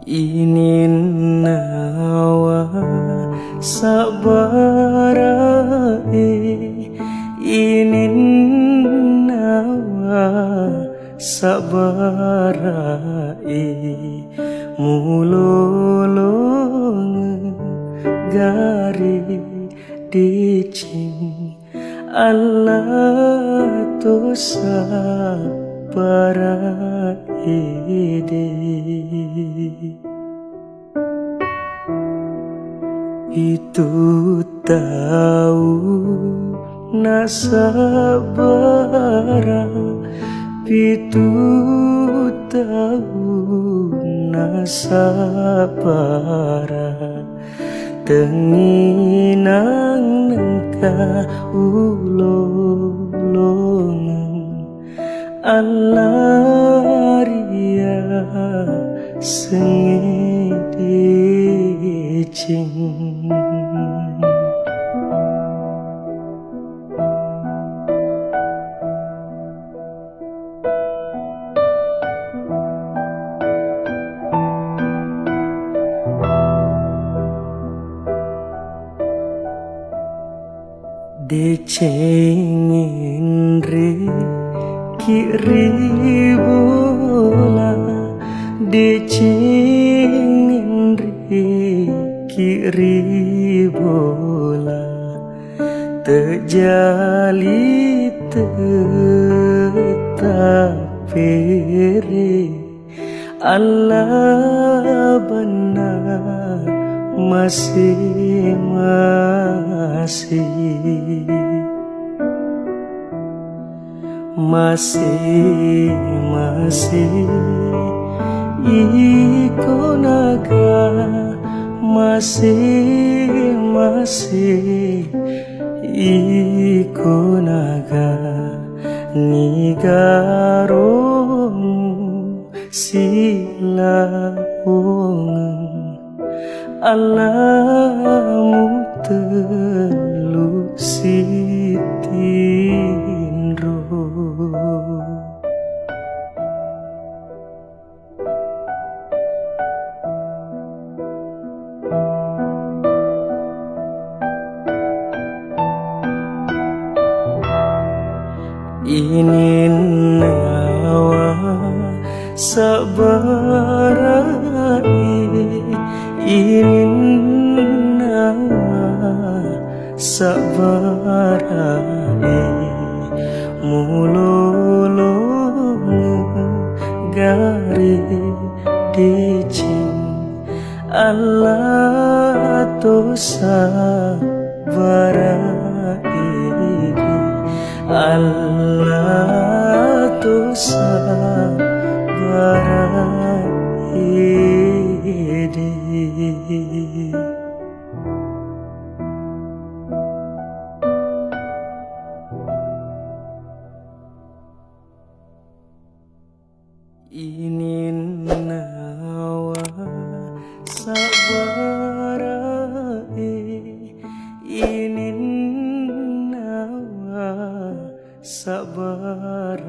Inin nawa sabarae, inin nawa sabarae, mulolong gari dicing Allah to sabarae de. Itu tahu nasabara, itu tahu nasabara, tenginang nengka ulolongan alaria sengedecing. Decengin re kiri bola, decengin re kiri bola, terjali tetapere Allah benar masih ikonaga, masih ikonaga nigaromu silawongan alamu telu sitinro. Inin nawa sabarae, inin nawa sabarae, mulolong gari dicing Allah to sabarae, Allah to sabarae de. Inin nawa sabarae, inin nawa sabarae,